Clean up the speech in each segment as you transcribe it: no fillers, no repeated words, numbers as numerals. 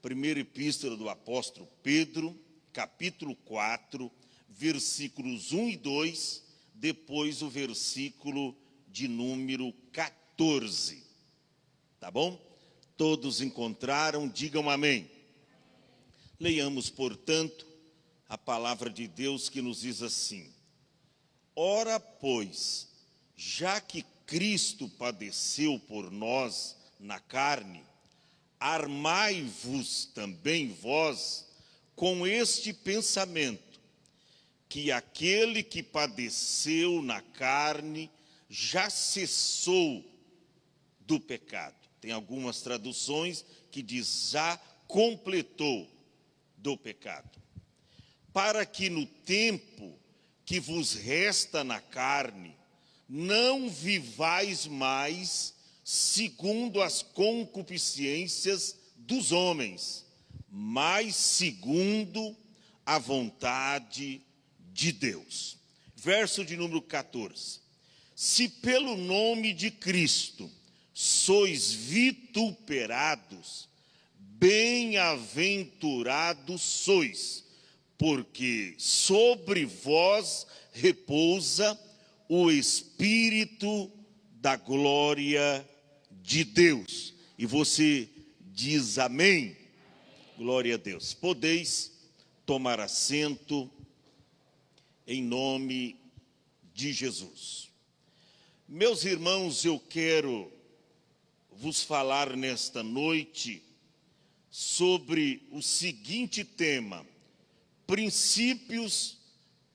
Primeira epístola do apóstolo Pedro, capítulo 4, versículos 1 e 2, depois o versículo de número 14. Tá bom? Todos encontraram, digam amém. Leiamos, portanto, a palavra de Deus que nos diz assim: Ora, pois, já que Cristo padeceu por nós na carne, armai-vos também vós com este pensamento, que aquele que padeceu na carne já cessou do pecado. Tem algumas traduções que diz já completou do pecado. Para que no tempo que vos resta na carne, não vivais mais segundo as concupiscências dos homens, mas segundo a vontade de Deus. Verso de número 14. Se pelo nome de Cristo sois vituperados, bem-aventurados sois, porque sobre vós repousa o Espírito da glória de Deus. E você diz amém? Glória a Deus. Podeis tomar assento em nome de Jesus. Meus irmãos, eu quero vos falar nesta noite sobre o seguinte tema: princípios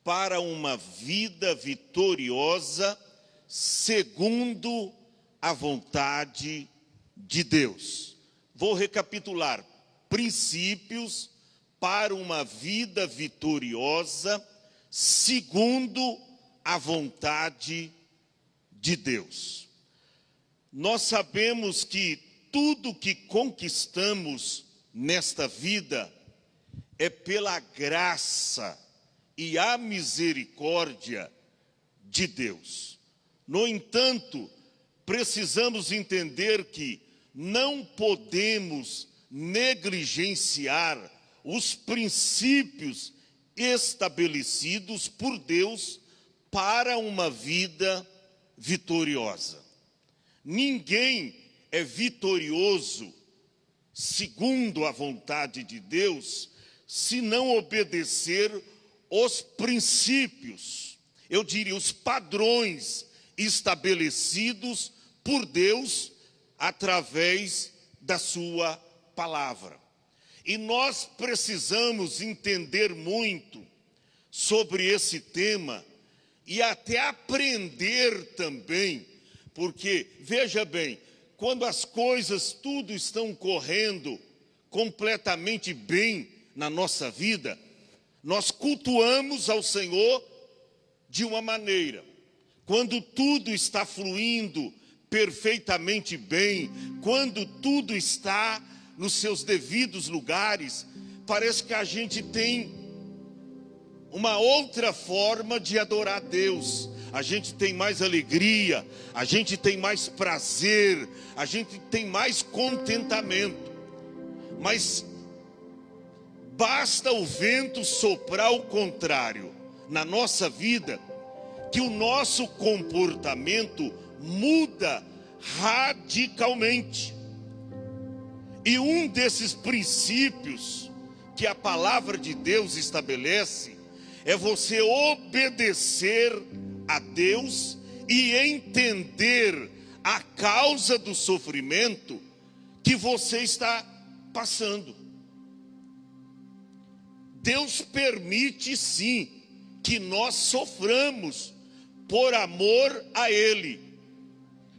para uma vida vitoriosa segundo a vontade de Deus. Vou recapitular: princípios para uma vida vitoriosa segundo a vontade de Deus. Nós sabemos que tudo que conquistamos nesta vida é pela graça e a misericórdia de Deus. No entanto, precisamos entender que não podemos negligenciar os princípios estabelecidos por Deus para uma vida vitoriosa. Ninguém é vitorioso segundo a vontade de Deus se não obedecer os princípios, eu diria os padrões estabelecidos por Deus através da sua palavra. E nós precisamos entender muito sobre esse tema e até aprender também, porque, veja bem, quando as coisas tudo estão correndo completamente bem na nossa vida, nós cultuamos ao Senhor de uma maneira. Quando tudo está fluindo perfeitamente bem, quando tudo está nos seus devidos lugares, parece que a gente tem uma outra forma de adorar a Deus. A gente tem mais alegria, a gente tem mais prazer, a gente tem mais contentamento. Mas basta o vento soprar o contrário na nossa vida, que o nosso comportamento muda radicalmente. E um desses princípios que a palavra de Deus estabelece é você obedecer a Deus e entender a causa do sofrimento que você está passando. Deus permite sim que nós soframos por amor a Ele.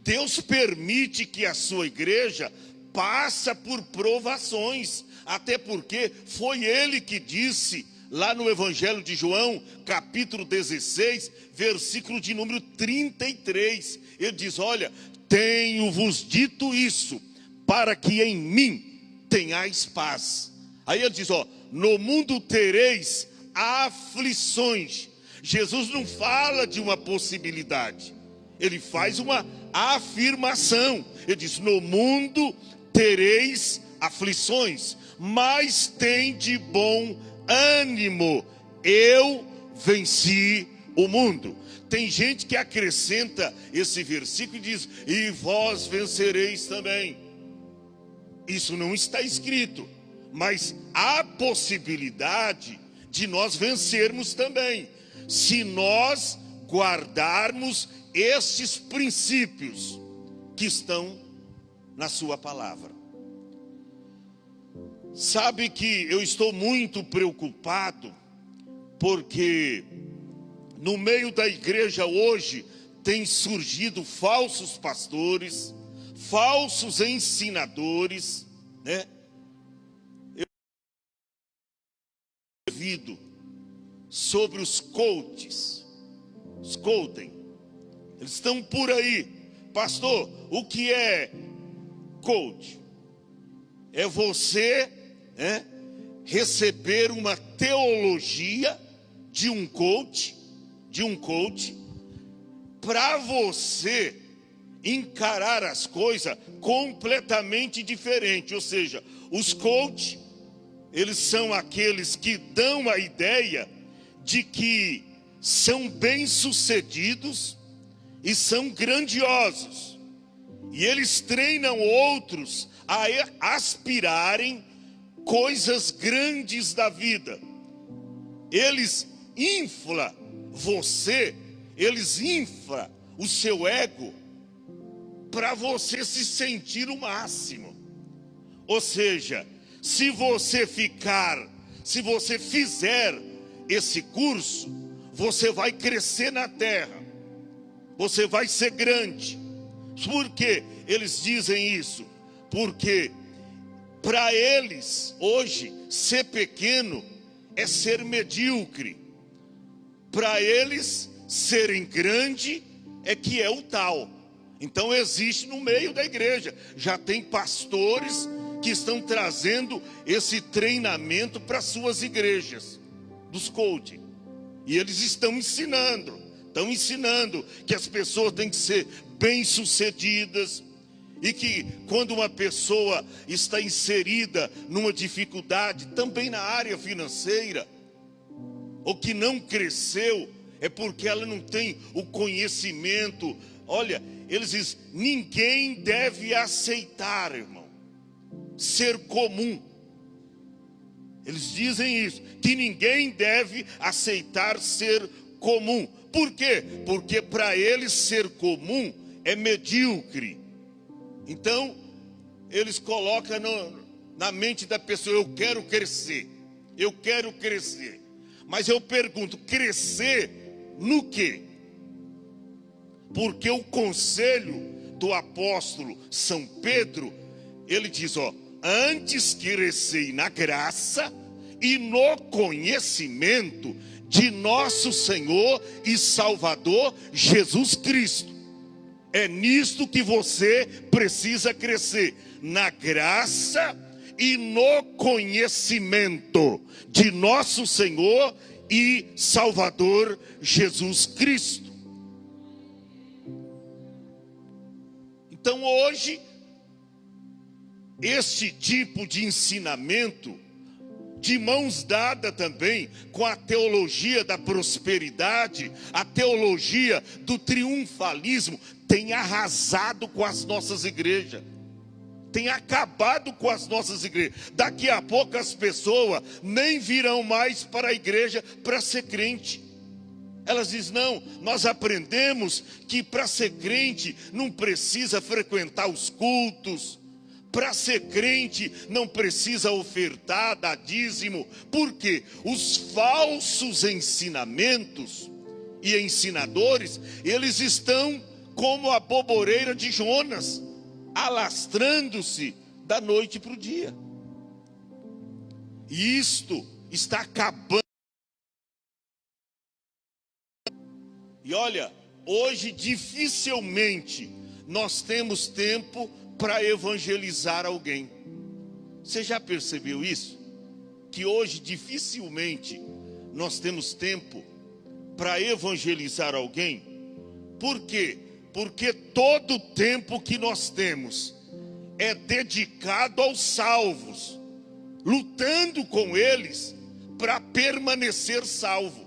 Deus permite que a sua igreja passe por provações, até porque foi Ele que disse lá no Evangelho de João, capítulo 16, versículo de número 33. Ele diz: olha, tenho-vos dito isso, para que em mim tenhais paz. Aí ele diz, no mundo tereis aflições. Jesus não fala de uma possibilidade, ele faz uma afirmação. Ele diz, no mundo tereis aflições, mas tende bom ânimo, eu venci o mundo. Tem gente que acrescenta esse versículo e diz: e vós vencereis também. Isso não está escrito, mas há possibilidade de nós vencermos também, se nós guardarmos estes princípios que estão na sua palavra. Sabe que eu estou muito preocupado, porque no meio da igreja hoje tem surgido falsos pastores, falsos ensinadores, né? Eu ouvido sobre os coaches, os coaching, eles estão por aí. Pastor, o que é coach? É você receber uma teologia de um coach, para você encarar as coisas completamente diferente. Ou seja, os coaches, eles são aqueles que dão a ideia de que são bem-sucedidos e são grandiosos, e eles treinam outros a aspirarem coisas grandes da vida. Eles inflam você, eles inflam o seu ego para você se sentir o máximo. Ou seja, se você fizer esse curso, você vai crescer na terra, você vai ser grande. Por que eles dizem isso? Porque para eles hoje ser pequeno é ser medíocre. Para eles serem grande é que é o tal. Então existe no meio da igreja, já tem pastores que estão trazendo esse treinamento para suas igrejas, dos coaching. E eles estão ensinando que as pessoas têm que ser bem-sucedidas, e que quando uma pessoa está inserida numa dificuldade, também na área financeira, ou que não cresceu, é porque ela não tem o conhecimento. Olha, eles dizem: ninguém deve aceitar, irmão, ser comum. Eles dizem isso, que ninguém deve aceitar ser comum. Por quê? Porque para eles ser comum é medíocre. Então, eles colocam na mente da pessoa: eu quero crescer. Mas eu pergunto, crescer no quê? Porque o conselho do apóstolo São Pedro, ele diz: antes crescei na graça e no conhecimento de nosso Senhor e Salvador Jesus Cristo. É nisto que você precisa crescer, na graça e no conhecimento de nosso Senhor e Salvador Jesus Cristo. Então hoje, este tipo de ensinamento, de mãos dadas também com a teologia da prosperidade, a teologia do triunfalismo, tem arrasado com as nossas igrejas, tem acabado com as nossas igrejas. Daqui a pouco as pessoas nem virão mais para a igreja para ser crente. Elas dizem: não, nós aprendemos que para ser crente não precisa frequentar os cultos, para ser crente não precisa ofertar, dar dízimo. Por quê? Os falsos ensinamentos e ensinadores, eles estão como a boboreira de Jonas, alastrando-se da noite para o dia. E isto está acabando. E olha, hoje dificilmente nós temos tempo para evangelizar alguém. Você já percebeu isso? Que hoje dificilmente nós temos tempo para evangelizar alguém. Por quê? Porque todo o tempo que nós temos é dedicado aos salvos, junto com eles para permanecer salvo.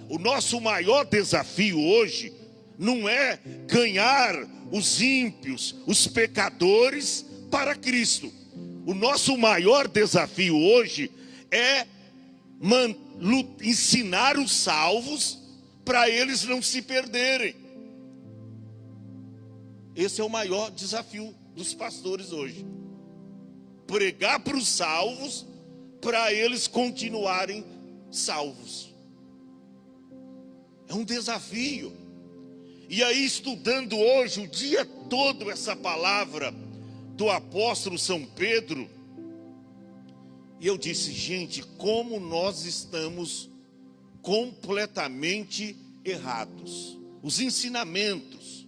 O nosso maior desafio hoje não é ganhar os ímpios, os pecadores para Cristo. O nosso maior desafio hoje é ensinar os salvos para eles não se perderem. Esse é o maior desafio dos pastores hoje. Pregar para os salvos, para eles continuarem salvos. É um desafio. E aí, estudando hoje, o dia todo, essa palavra do apóstolo São Pedro, e eu disse, gente, como nós estamos completamente errados. Os ensinamentos.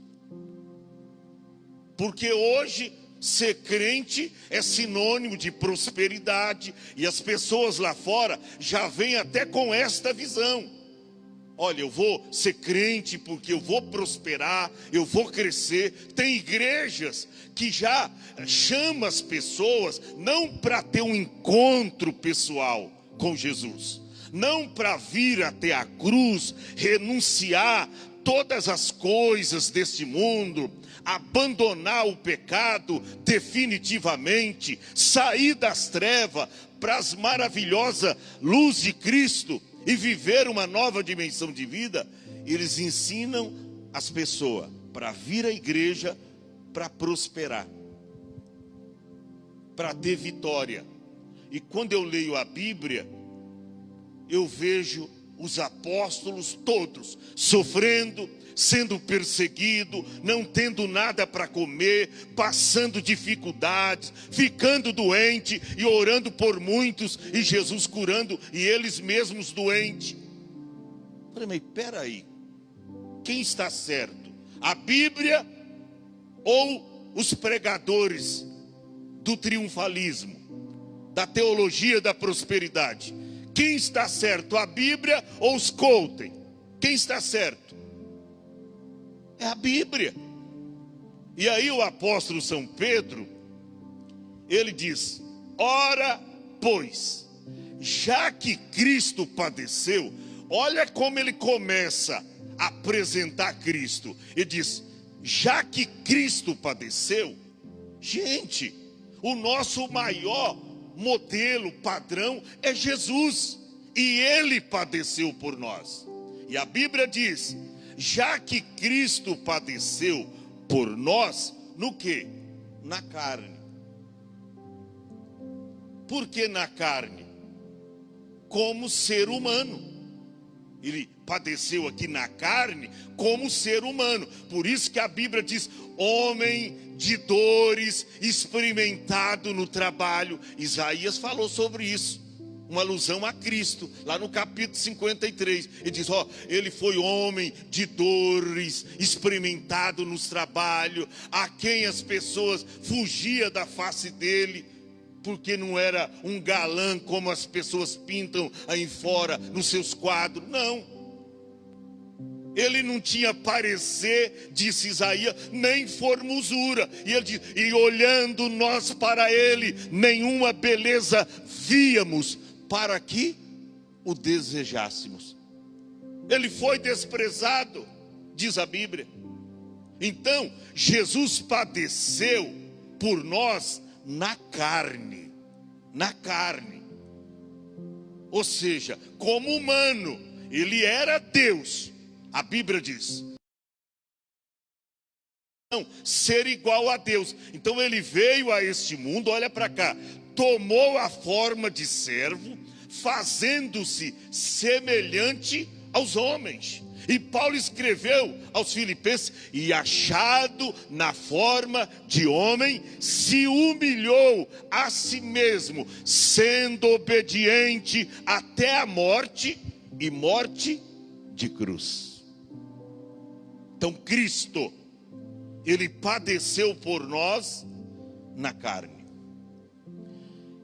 Porque hoje, ser crente é sinônimo de prosperidade, e as pessoas lá fora já vêm até com esta visão. Olha, eu vou ser crente porque eu vou prosperar, eu vou crescer. Tem igrejas que já chamam as pessoas não para ter um encontro pessoal com Jesus, não para vir até a cruz, renunciar todas as coisas deste mundo, abandonar o pecado definitivamente, sair das trevas para as maravilhosas luz de Cristo e viver uma nova dimensão de vida. Eles ensinam as pessoas para vir à igreja para prosperar, para ter vitória. E quando eu leio a Bíblia, eu vejo os apóstolos todos sofrendo, sendo perseguido, não tendo nada para comer, passando dificuldades, ficando doente e orando por muitos, e Jesus curando, e eles mesmos doentes. Falei, mas peraí, quem está certo? A Bíblia ou os pregadores do triunfalismo, da teologia da prosperidade? Quem está certo? A Bíblia ou os Colten? Quem está certo? É a Bíblia. E aí o apóstolo São Pedro, ele diz, ora, pois, já que Cristo padeceu, olha como ele começa a apresentar Cristo. Ele diz, já que Cristo padeceu, gente, o nosso maior modelo, padrão, é Jesus. E ele padeceu por nós. E a Bíblia diz, já que Cristo padeceu por nós, no quê? Na carne. Por que na carne? Como ser humano. Ele padeceu aqui na carne como ser humano. Por isso que a Bíblia diz, homem de dores, experimentado no trabalho. Isaías falou sobre isso. Uma alusão a Cristo, lá no capítulo 53, ele diz, ele foi homem de dores, experimentado nos trabalhos, a quem as pessoas fugiam da face dele, porque não era um galã como as pessoas pintam aí fora, nos seus quadros, não. Ele não tinha parecer, disse Isaías, nem formosura. E ele diz, e olhando nós para ele, nenhuma beleza víamos, para que o desejássemos. Ele foi desprezado, diz a Bíblia. Então, Jesus padeceu por nós na carne. Na carne. Ou seja, como humano, ele era Deus. A Bíblia diz, não, ser igual a Deus. Então ele veio a este mundo, olha para cá, tomou a forma de servo, fazendo-se semelhante aos homens. E Paulo escreveu aos Filipenses, e achado na forma de homem, se humilhou a si mesmo, sendo obediente até a morte, e morte de cruz. Então Cristo, ele padeceu por nós na carne.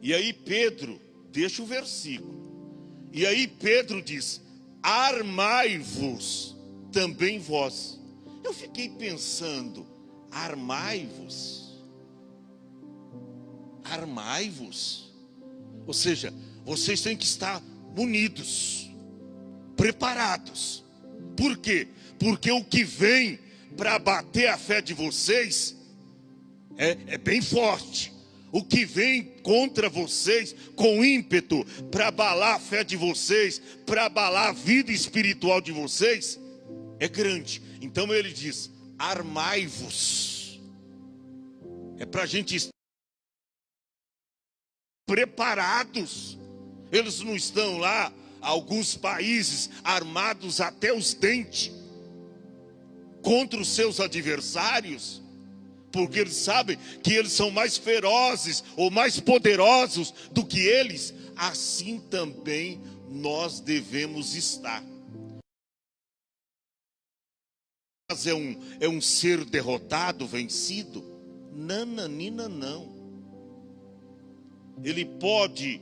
E aí Pedro, deixa o versículo. E aí Pedro diz, armai-vos também vós. Eu fiquei pensando, armai-vos? Armai-vos? Ou seja, vocês têm que estar munidos, preparados. Por quê? Porque o que vem para abater a fé de vocês é bem forte. O que vem contra vocês com ímpeto para abalar a fé de vocês, para abalar a vida espiritual de vocês, é grande. Então ele diz: armai-vos. É para a gente estar preparados. Eles não estão lá, alguns países, armados até os dentes contra os seus adversários, porque eles sabem que eles são mais ferozes ou mais poderosos do que eles. Assim também nós devemos estar. Mas é um ser derrotado, vencido? Nananina, não. Ele pode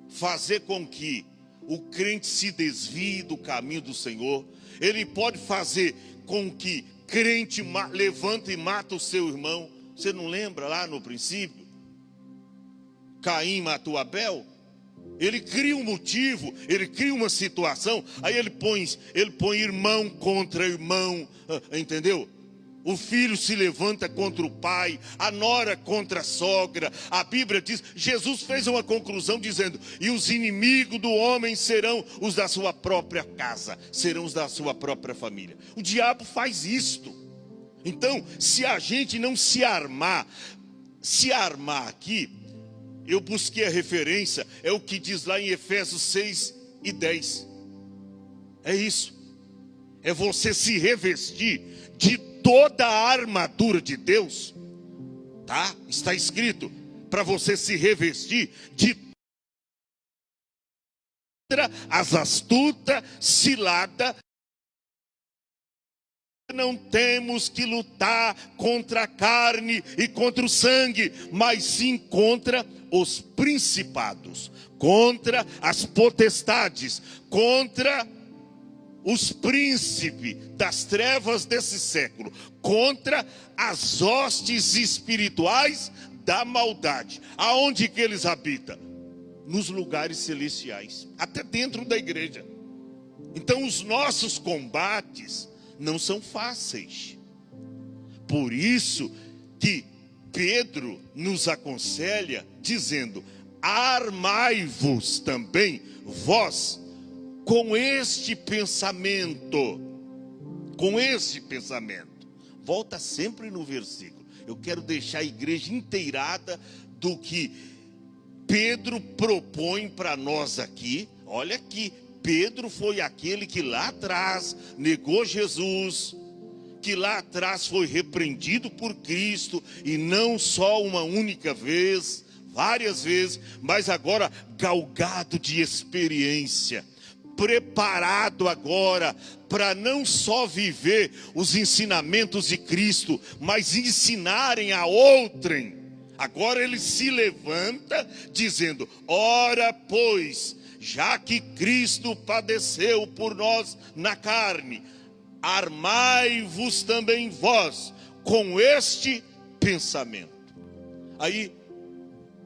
fazer com que o crente se desvie do caminho do Senhor. Ele pode fazer com que crente levanta e mata o seu irmão. Você não lembra lá no princípio? Caim matou Abel. Ele cria um motivo, ele cria uma situação. Aí ele põe irmão contra irmão, entendeu? O filho se levanta contra o pai, a nora contra a sogra. A Bíblia diz, Jesus fez uma conclusão dizendo: e os inimigos do homem serão os da sua própria casa, serão os da sua própria família. O diabo faz isto. Então, se a gente não se armar aqui, eu busquei a referência, é o que diz lá em Efésios 6:10. É isso. É você se revestir de toda a armadura de Deus, tá? Está escrito para você se revestir de as astutas ciladas. Não temos que lutar contra a carne e contra o sangue, mas sim contra os principados, contra as potestades, contra os príncipes das trevas desse século, contra as hostes espirituais da maldade. Aonde que eles habitam? Nos lugares celestiais, até dentro da igreja. Então os nossos combates não são fáceis. Por isso que Pedro nos aconselha dizendo: armai-vos também vós com este pensamento. Com este pensamento. Volta sempre no versículo. Eu quero deixar a igreja inteirada do que Pedro propõe para nós aqui. Olha aqui, Pedro foi aquele que lá atrás negou Jesus, que lá atrás foi repreendido por Cristo, e não só uma única vez, várias vezes, mas agora galgado de experiência, preparado agora para não só viver os ensinamentos de Cristo, mas ensinarem a outrem. Agora ele se levanta dizendo: ora pois, já que Cristo padeceu por nós na carne, armai-vos também vós com este pensamento. Aí,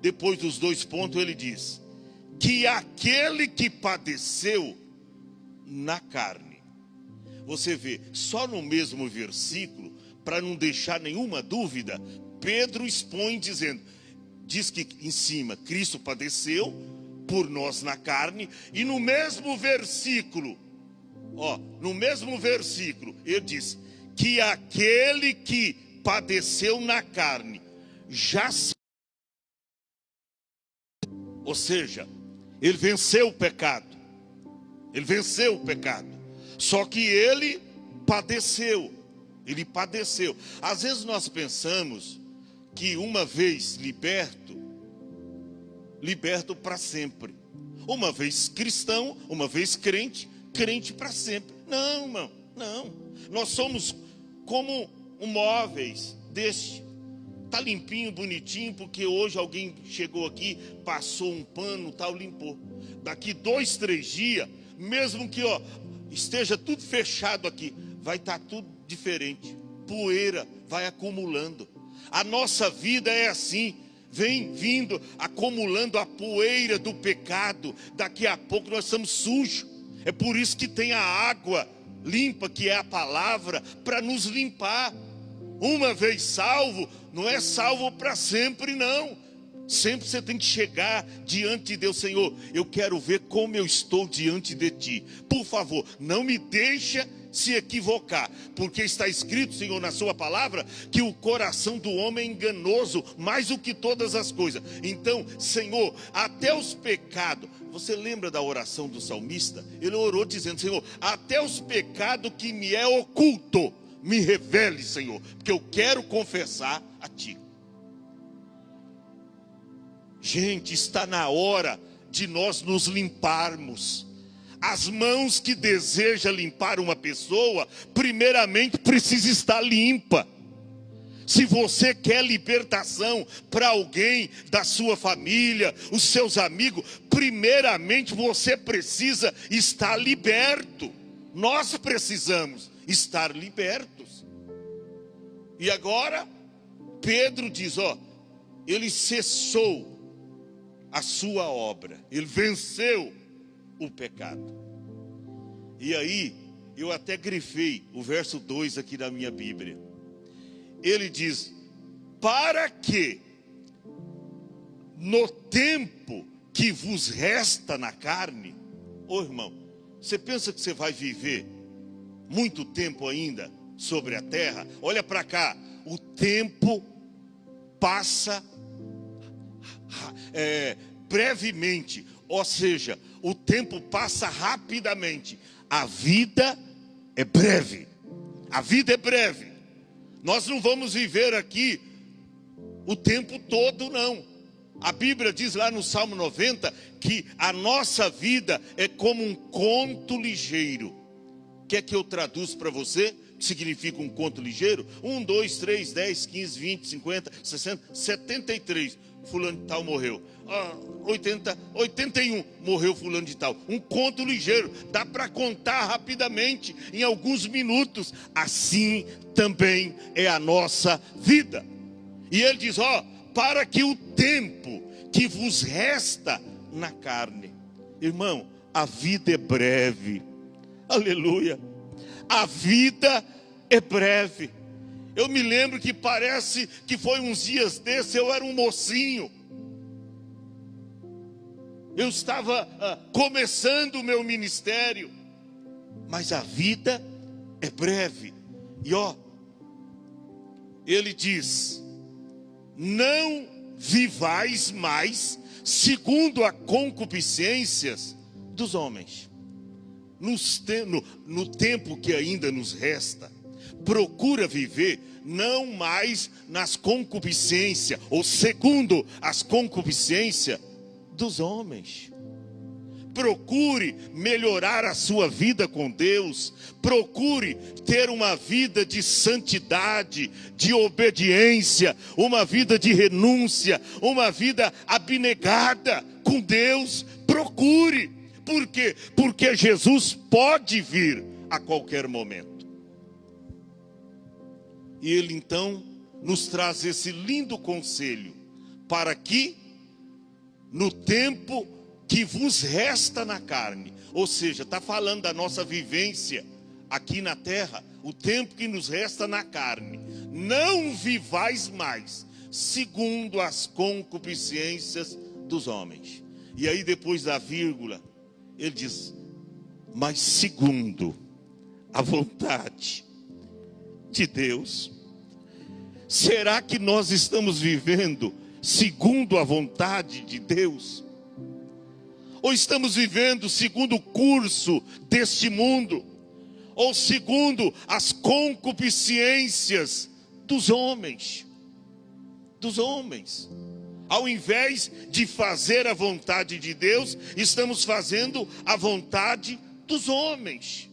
depois dos 2 pontos, ele diz: que aquele que padeceu na carne. Você vê, só no mesmo versículo, para não deixar nenhuma dúvida, Pedro expõe dizendo, diz que em cima, Cristo padeceu por nós na carne, e no mesmo versículo, ele diz que aquele que padeceu na carne já se... Ou seja, ele venceu o pecado. Ele venceu o pecado. Só que ele padeceu. Ele padeceu. Às vezes nós pensamos que uma vez liberto para sempre. Uma vez cristão, uma vez crente, crente para sempre. Não, irmão, não. Nós somos como um móveis deste. Tá limpinho, bonitinho, porque hoje alguém chegou aqui, passou um pano, tal, limpou. Daqui 2, 3 dias, mesmo que esteja tudo fechado aqui, vai estar tudo diferente. Poeira vai acumulando. A nossa vida é assim, vem vindo, acumulando a poeira do pecado. Daqui a pouco nós estamos sujos. É por isso que tem a água limpa, que é a palavra, para nos limpar. Uma vez salvo, não é salvo para sempre, não. Sempre você tem que chegar diante de Deus. Senhor, eu quero ver como eu estou diante de Ti. Por favor, não me deixa se equivocar, porque está escrito, Senhor, na sua palavra, que o coração do homem é enganoso mais do que todas as coisas. Então, Senhor, até os pecados, você lembra da oração do salmista? Ele orou dizendo: Senhor, até os pecados que me é oculto, me revele, Senhor, porque eu quero confessar a Ti. Gente, está na hora de nós nos limparmos. As mãos que desejam limpar uma pessoa, primeiramente precisa estar limpa. Se você quer libertação para alguém da sua família, os seus amigos, primeiramente você precisa estar liberto. Nós precisamos estar libertos. E agora, Pedro diz, ele cessou a sua obra, ele venceu o pecado. E aí, eu até grifei o verso 2 aqui na minha Bíblia. Ele diz: para que no tempo que vos resta na carne. Ô irmão, você pensa que você vai viver muito tempo ainda sobre a terra? Olha para cá, o tempo passa brevemente, ou seja, o tempo passa rapidamente. A vida é breve. A vida é breve. Nós não vamos viver aqui o tempo todo, não. A Bíblia diz lá no Salmo 90 que a nossa vida é como um conto ligeiro. Quer que eu traduza para você o que significa um conto ligeiro? 1, 2, 3, 10, 15, 20, 50, 60, 73. Fulano de tal morreu. 81 morreu fulano de tal. Um conto ligeiro, dá para contar rapidamente, em alguns minutos. Assim também é a nossa vida. E ele diz, para que o tempo que vos resta na carne. Irmão, a vida é breve. Aleluia. A vida é breve. Eu me lembro que parece que foi uns dias desses, eu era um mocinho. Eu estava começando o meu ministério. Mas a vida é breve. E ele diz: não vivais mais segundo a concupiscências dos homens. No tempo que ainda nos resta, procura viver não mais nas concupiscências, ou segundo as concupiscências dos homens. Procure melhorar a sua vida com Deus. Procure ter uma vida de santidade, de obediência, uma vida de renúncia, uma vida abnegada com Deus. Procure. Por quê? Porque Jesus pode vir a qualquer momento. E ele então nos traz esse lindo conselho, para que no tempo que vos resta na carne, ou seja, está falando da nossa vivência aqui na terra, o tempo que nos resta na carne, não vivais mais segundo as concupiscências dos homens. E aí depois da vírgula, ele diz, mas segundo a vontade de Deus. Será que nós estamos vivendo segundo a vontade de Deus? Ou estamos vivendo segundo o curso deste mundo? Ou segundo as concupiscências dos homens? Dos homens. Ao invés de fazer a vontade de Deus, estamos fazendo a vontade dos homens.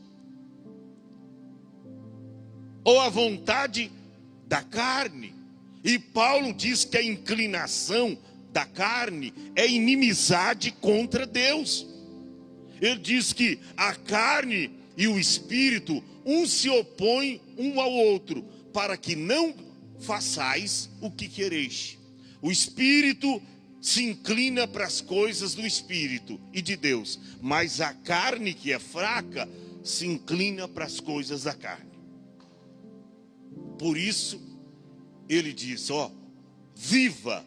Ou a vontade da carne. E Paulo diz que a inclinação da carne é inimizade contra Deus. Ele diz que a carne e o espírito, um se opõe um ao outro, para que não façais o que quereis. O espírito se inclina para as coisas do espírito e de Deus, mas a carne, que é fraca, se inclina para as coisas da carne. Por isso, ele diz, viva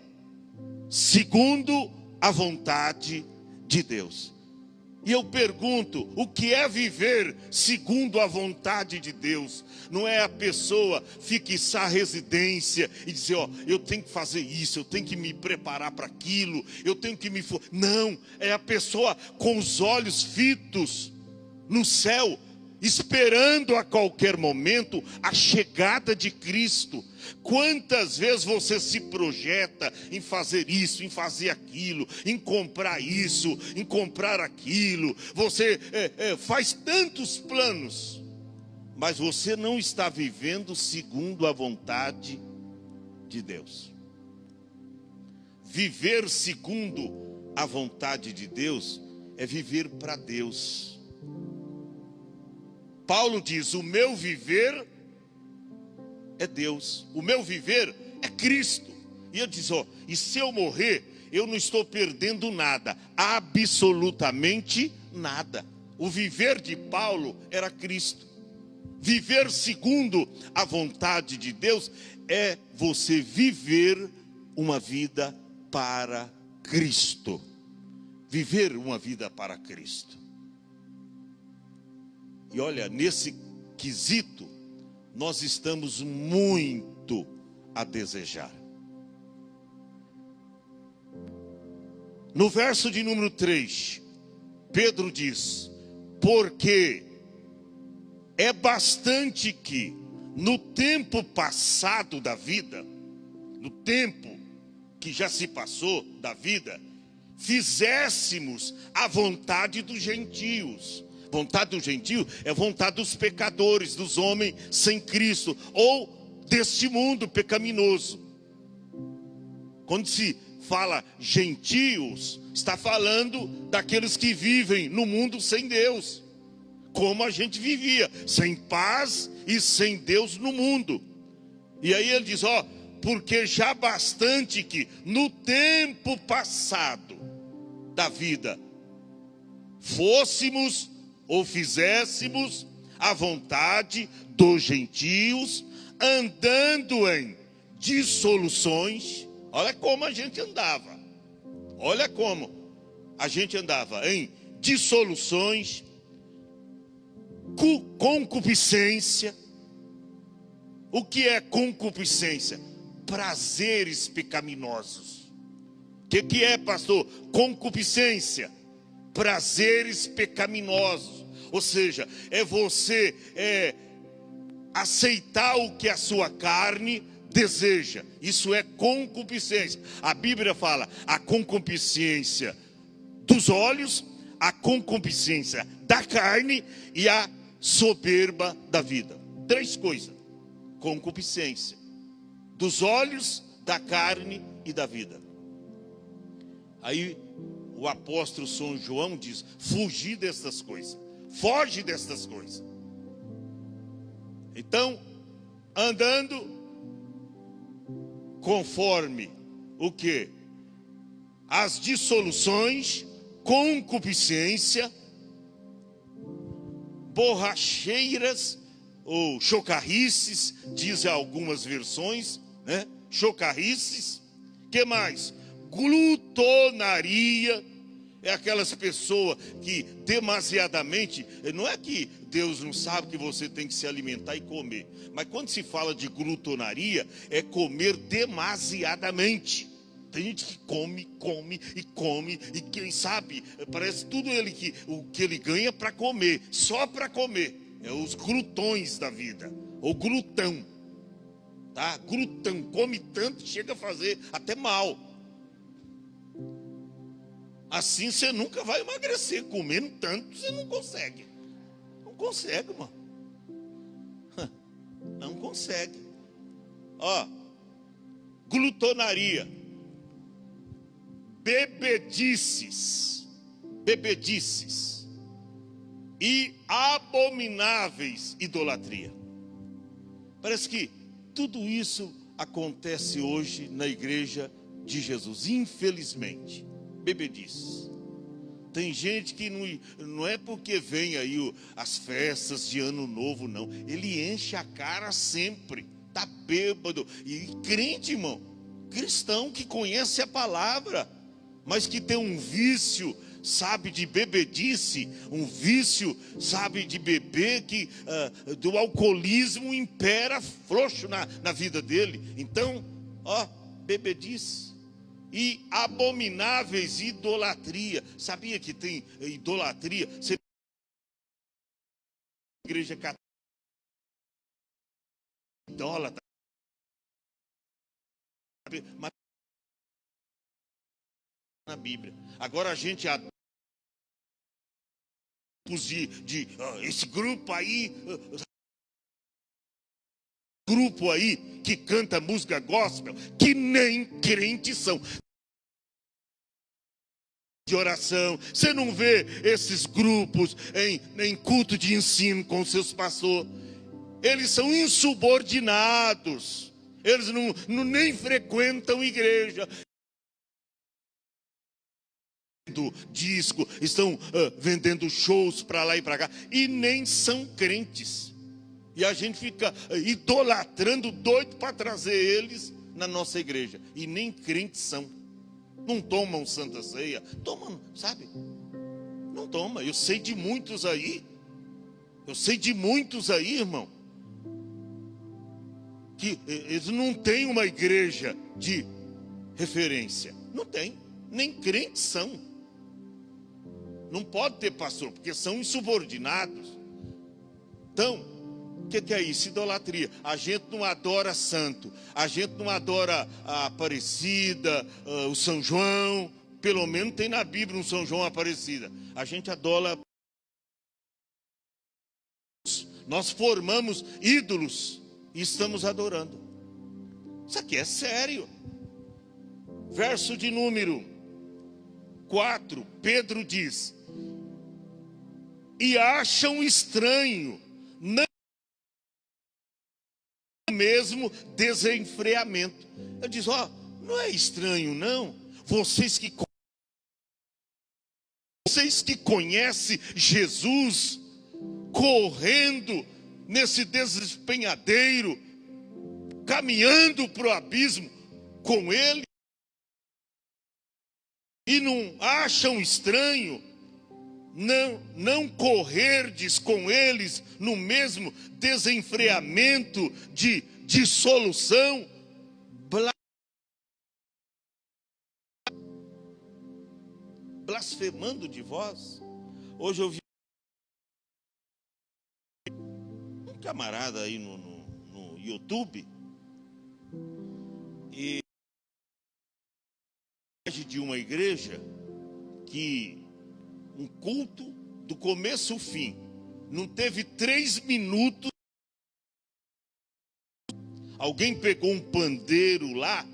segundo a vontade de Deus. E eu pergunto, o que é viver segundo a vontade de Deus? Não é a pessoa fixar residência e dizer, eu tenho que fazer isso, eu tenho que me preparar para aquilo, eu tenho que me... Não, é a pessoa com os olhos fitos no céu, esperando a qualquer momento a chegada de Cristo. Quantas vezes você se projeta em fazer isso, em fazer aquilo, em comprar isso, em comprar aquilo. Você faz tantos planos, mas você não está vivendo segundo a vontade de Deus. Viver segundo a vontade de Deus é viver para Deus. Paulo diz, o meu viver é Deus, o meu viver é Cristo. E ele diz, e se eu morrer, eu não estou perdendo nada, absolutamente nada. O viver de Paulo era Cristo. Viver segundo a vontade de Deus é você viver uma vida para Cristo. Viver uma vida para Cristo. E olha, nesse quesito, nós estamos muito a desejar. No verso de número 3, Pedro diz, porque é bastante que no tempo passado da vida, no tempo que já se passou da vida, fizéssemos a vontade dos gentios. Vontade dos gentios é vontade dos pecadores, dos homens sem Cristo, ou deste mundo pecaminoso. Quando se fala gentios, está falando daqueles que vivem no mundo sem Deus, como a gente vivia, sem paz e sem Deus no mundo. E aí ele diz, porque já bastante que no tempo passado da vida, fôssemos ou fizéssemos a vontade dos gentios, andando em dissoluções. Olha como a gente andava. Olha como a gente andava em dissoluções, concupiscência. O que é concupiscência? Prazeres pecaminosos. O que é, pastor? Concupiscência. Prazeres pecaminosos. Ou seja, é você aceitar o que a sua carne deseja. Isso é concupiscência. A Bíblia fala a concupiscência dos olhos, a concupiscência da carne e a soberba da vida. 3 coisas. Concupiscência dos olhos, da carne e da vida. Aí o apóstolo São João diz, fugir destas coisas. Foge destas coisas. Então, andando conforme o que? As dissoluções, concupiscência, borracheiras ou chocarrices, dizem algumas versões, né? Chocarrices. Que mais? Glutonaria. É aquelas pessoas que demasiadamente, não é que Deus não sabe que você tem que se alimentar e comer, mas quando se fala de glutonaria, é comer demasiadamente. Tem gente que come, e quem sabe, parece tudo o que ele ganha para comer, só para comer. É os glutões da vida, ou glutão, tá? Glutão, come tanto, chega a fazer até mal. Assim você nunca vai emagrecer. Comendo tanto, você não consegue. Não consegue, mano. Não consegue. Glutonaria. Bebedices. E abomináveis idolatria. Parece que tudo isso acontece hoje na igreja de Jesus, infelizmente. Bebedice. Tem gente que não é porque vem aí as festas de ano novo, não. Ele enche a cara sempre, está bêbado. E crente, irmão, cristão que conhece a palavra, mas que tem um vício, sabe, de bebedice, um vício, sabe, de beber, que do alcoolismo impera frouxo na vida dele. Então, bebedice. E abomináveis idolatria. Sabia que tem idolatria? Você igreja católica idólatra, mas na Bíblia. Agora a gente esse grupo aí que canta música gospel, que nem crentes são. De oração, você não vê esses grupos em culto de ensino com seus pastores. Eles são insubordinados, eles não nem frequentam igreja. Disco, estão vendendo shows para lá e para cá, e nem são crentes. E a gente fica idolatrando, doido para trazer eles na nossa igreja, e nem crentes são. Não tomam santa ceia, tomam, sabe? Não toma. Eu sei de muitos aí, irmão, que eles não têm uma igreja de referência. Não tem, nem crentes são. Não pode ter pastor, porque são insubordinados. Então, o que é isso? Idolatria. A gente não adora santo, a gente não adora a Aparecida, o São João. Pelo menos tem na Bíblia um São João Aparecida. A gente adora. Nós formamos ídolos e estamos adorando. Isso aqui é sério. Verso de número 4, Pedro diz: e acham estranho, não mesmo desenfreamento. Eu disse, não é estranho não, vocês que conhecem Jesus, correndo nesse despenhadeiro, caminhando para o abismo com ele, e não acham estranho não correrdes com eles no mesmo desenfreamento de dissolução, blasfemando de vós. Hoje eu vi um camarada aí no YouTube, e de uma igreja que um culto do começo ao fim não teve 3 minutos. Alguém pegou um pandeiro lá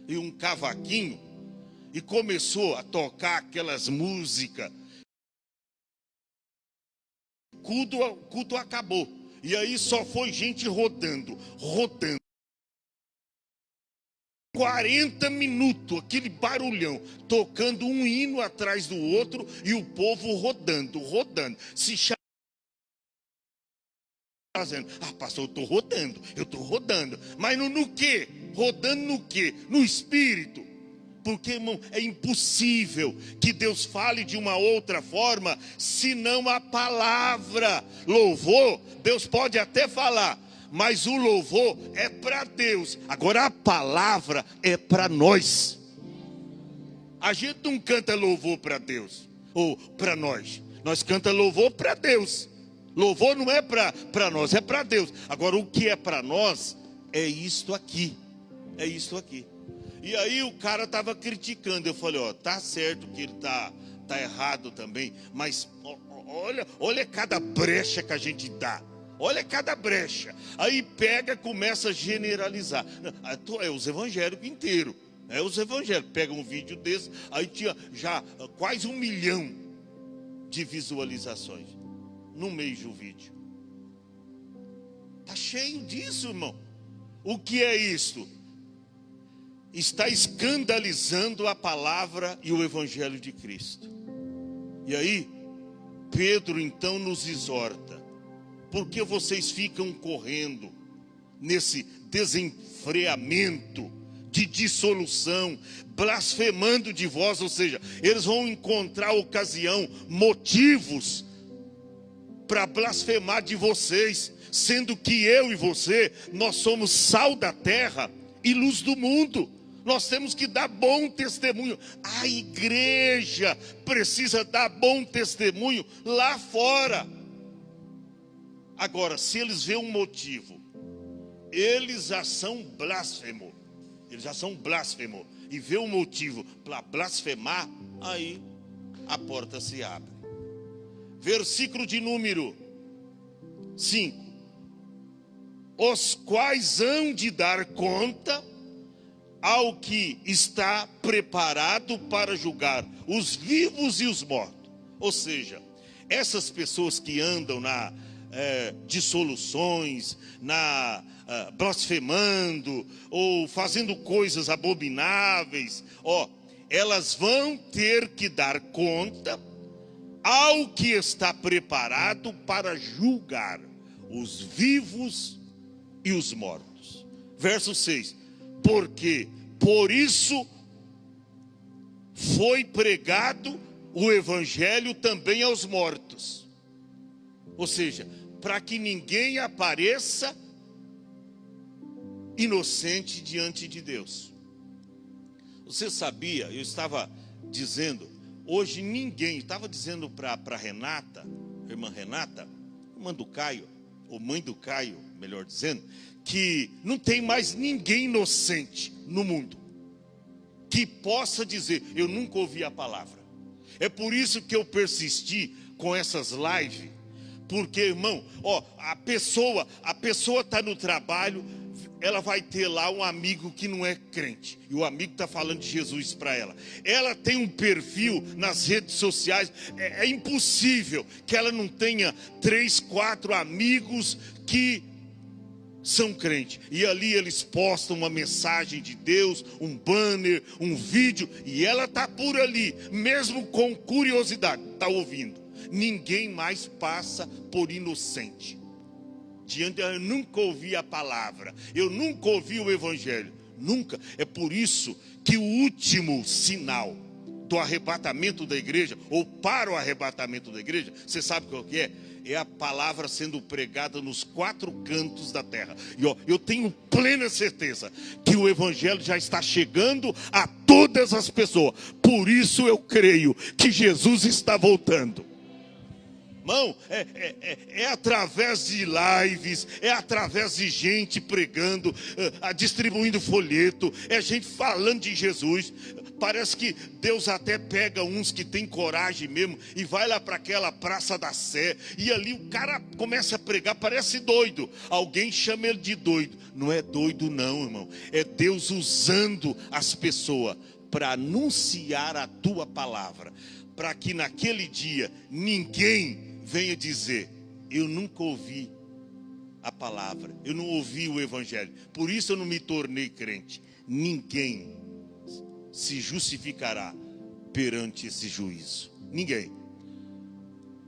e um cavaquinho e começou a tocar aquelas músicas. O culto acabou. E aí só foi gente rodando. 40 minutos, aquele barulhão, tocando um hino atrás do outro e o povo rodando. Se fazendo, pastor, eu estou rodando. Mas no quê? Rodando no quê? No espírito. Porque, irmão, é impossível que Deus fale de uma outra forma, senão a palavra. Louvor, Deus pode até falar, mas o louvor é para Deus. Agora a palavra é para nós. A gente não canta louvor para Deus ou para nós. Nós canta louvor para Deus. Louvor não é para nós, é para Deus. Agora o que é para nós é isto aqui. É isto aqui. E aí o cara estava criticando. Eu falei, tá certo que ele tá errado também, mas olha cada brecha que a gente dá. Olha cada brecha. Aí pega, começa a generalizar. É os evangélicos inteiros. É os evangélicos. Pega um vídeo desse, aí tinha já quase 1 milhão de visualizações no meio do vídeo. Tá cheio disso, irmão. O que é isso? está escandalizando a palavra e o evangelho de Cristo. E aí, Pedro então nos exorta: por que vocês ficam correndo nesse desenfreamento de dissolução, blasfemando de vós? Ou seja, eles vão encontrar ocasião, motivos para blasfemar de vocês, sendo que eu e você, nós somos sal da terra e luz do mundo. Nós temos que dar bom testemunho. A igreja precisa dar bom testemunho lá fora. Agora, se eles veem um motivo, eles já são blasfemos. Eles já são blasfemos. E vê um motivo para blasfemar, aí a porta se abre. Versículo de número 5. Os quais hão de dar conta ao que está preparado para julgar os vivos e os mortos. Ou seja, essas pessoas que andam na dissoluções, blasfemando ou fazendo coisas abomináveis, elas vão ter que dar conta ao que está preparado para julgar os vivos e os mortos. Verso 6. Porque por isso foi pregado o evangelho também aos mortos. Ou seja, para que ninguém apareça inocente diante de Deus. Você sabia, eu estava dizendo, hoje ninguém, estava dizendo para Renata, irmã Renata, irmã do Caio, ou mãe do Caio, melhor dizendo, que não tem mais ninguém inocente no mundo que possa dizer: eu nunca ouvi a palavra. É por isso que eu persisti com essas lives, porque, irmão, a pessoa está no trabalho, ela vai ter lá um amigo que não é crente, e o amigo está falando de Jesus para ela. Ela tem um perfil nas redes sociais, é impossível que ela não tenha 3, 4 amigos que são crentes, e ali eles postam uma mensagem de Deus, um banner, um vídeo, e ela está por ali, mesmo com curiosidade, está ouvindo. Ninguém mais passa por inocente. Diante, eu nunca ouvi a palavra, eu nunca ouvi o evangelho, nunca. É por isso que o último sinal do arrebatamento da igreja, ou para o arrebatamento da igreja, você sabe qual que é? É a palavra sendo pregada nos 4 cantos da terra. E eu tenho plena certeza que o evangelho já está chegando a todas as pessoas. Por isso eu creio que Jesus está voltando. Irmão, é através de lives, é através de gente pregando, distribuindo folheto, é gente falando de Jesus. Parece que Deus até pega uns que tem coragem mesmo e vai lá para aquela Praça da Sé, e ali o cara começa a pregar, parece doido. Alguém chama ele de doido. Não é doido não, irmão. É Deus usando as pessoas para anunciar a tua palavra, para que naquele dia ninguém venha dizer: eu nunca ouvi a palavra, eu não ouvi o evangelho, por isso eu não me tornei crente. Ninguém se justificará perante esse juízo. Ninguém.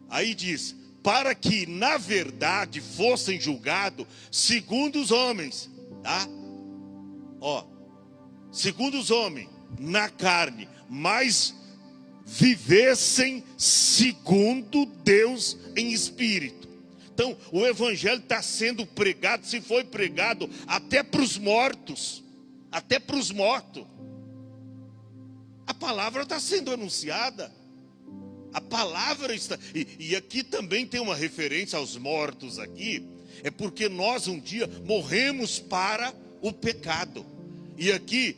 Aí diz: para que na verdade fossem julgados segundo os homens, tá? Segundo os homens, na carne, mas vivessem segundo Deus em espírito. Então, o evangelho está sendo pregado, se foi pregado até para os mortos, até para os mortos. A palavra está sendo anunciada. A palavra está... E aqui também tem uma referência aos mortos aqui. É porque nós um dia morremos para o pecado. E aqui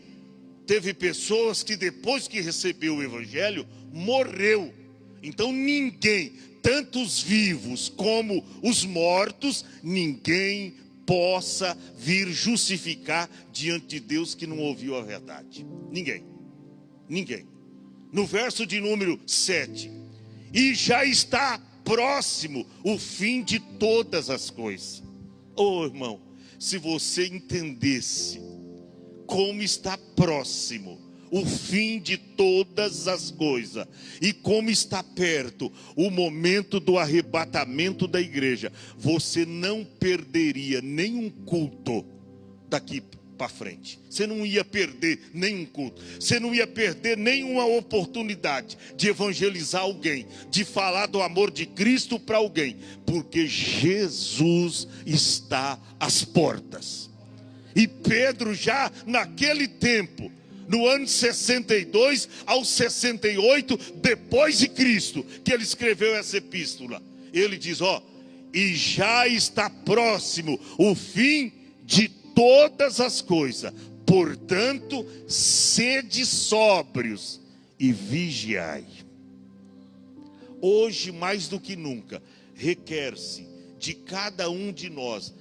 teve pessoas que depois que recebeu o evangelho, morreu. Então ninguém, tanto os vivos como os mortos, ninguém possa vir justificar diante de Deus que não ouviu a verdade. Ninguém. Ninguém. No verso de número 7. E já está próximo o fim de todas as coisas. Irmão, se você entendesse como está próximo o fim de todas as coisas, e como está perto o momento do arrebatamento da igreja, você não perderia nenhum culto daqui para frente. Você não ia perder nenhum culto, você não ia perder nenhuma oportunidade de evangelizar alguém, de falar do amor de Cristo para alguém, porque Jesus está às portas. E Pedro, já naquele tempo, no ano 62 ao 68 depois de Cristo, que ele escreveu essa epístola, ele diz, e já está próximo o fim de todas as coisas, portanto, sede sóbrios e vigiai. Hoje, mais do que nunca, requer-se de cada um de nós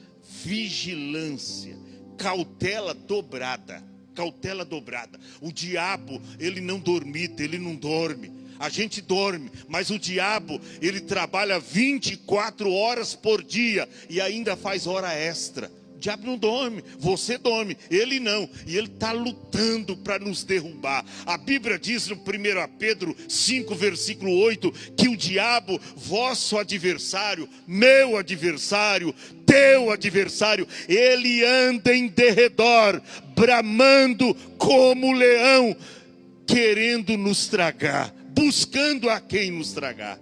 vigilância, cautela dobrada. Cautela dobrada. O diabo, ele não dormita, ele não dorme. A gente dorme, mas o diabo, ele trabalha 24 horas por dia e ainda faz hora extra. O diabo não dorme, você dorme, ele não. E ele está lutando para nos derrubar. A Bíblia diz no 1 Pedro 5, versículo 8, que o diabo, vosso adversário, meu adversário, teu adversário, ele anda em derredor, bramando como leão, querendo nos tragar, buscando a quem nos tragar.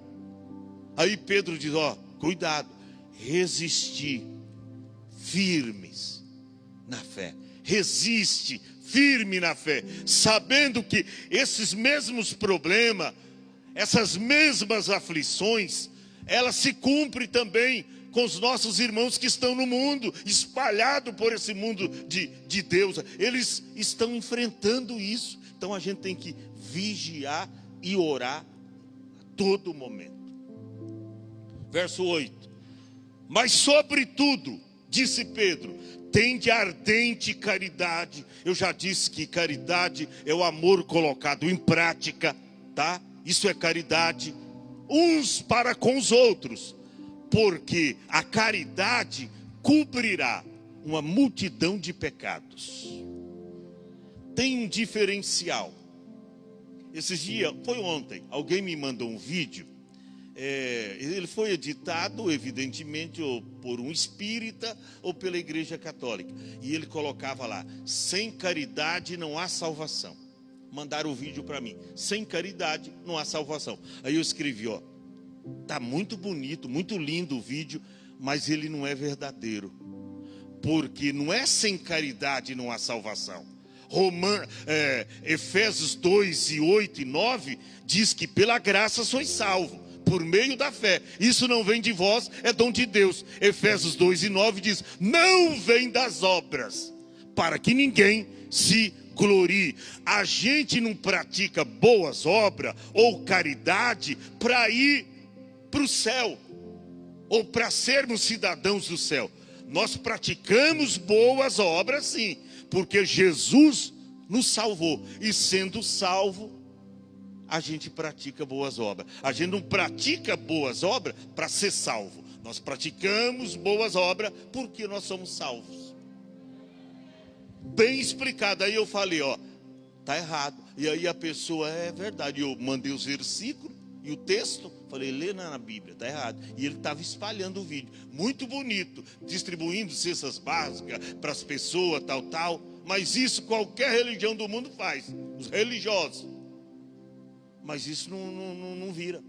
Aí Pedro diz, cuidado, resistir firmes na fé. Resiste firme na fé, sabendo que esses mesmos problemas, essas mesmas aflições, elas se cumprem também com os nossos irmãos que estão no mundo, espalhados por esse mundo de Deus. Eles estão enfrentando isso. Então a gente tem que vigiar e orar a todo momento. Verso 8. Mas sobretudo, disse Pedro, tende ardente caridade. Eu já disse que caridade é o amor colocado em prática, tá? Isso é caridade, uns para com os outros, porque a caridade cobrirá uma multidão de pecados. Tem um diferencial. Esses dias, foi ontem, alguém me mandou um vídeo. Ele foi editado, evidentemente, ou por um espírita ou pela Igreja Católica. E ele colocava lá, sem caridade não há salvação. Mandaram o vídeo para mim, sem caridade não há salvação. Aí eu escrevi, tá muito bonito, muito lindo o vídeo, mas ele não é verdadeiro. Porque não é sem caridade não há salvação. Efésios 2, 8 e 9 diz que pela graça sois salvos, por meio da fé. Isso não vem de vós, é dom de Deus. Efésios 2 e 9 diz, não vem das obras, para que ninguém se glorie. A gente não pratica boas obras ou caridade para ir para o céu, ou para sermos cidadãos do céu. Nós praticamos boas obras sim, porque Jesus nos salvou, e sendo salvo, a gente pratica boas obras. A gente não pratica boas obras para ser salvo. Nós praticamos boas obras porque nós somos salvos. Bem explicado. Aí eu falei, tá errado. E aí a pessoa, é verdade. Eu mandei os versículos e o texto. Falei, lê na Bíblia, tá errado. E ele estava espalhando o vídeo. Muito bonito. Distribuindo cestas básicas para as pessoas, tal. Mas isso qualquer religião do mundo faz. Os religiosos. Mas isso não vira.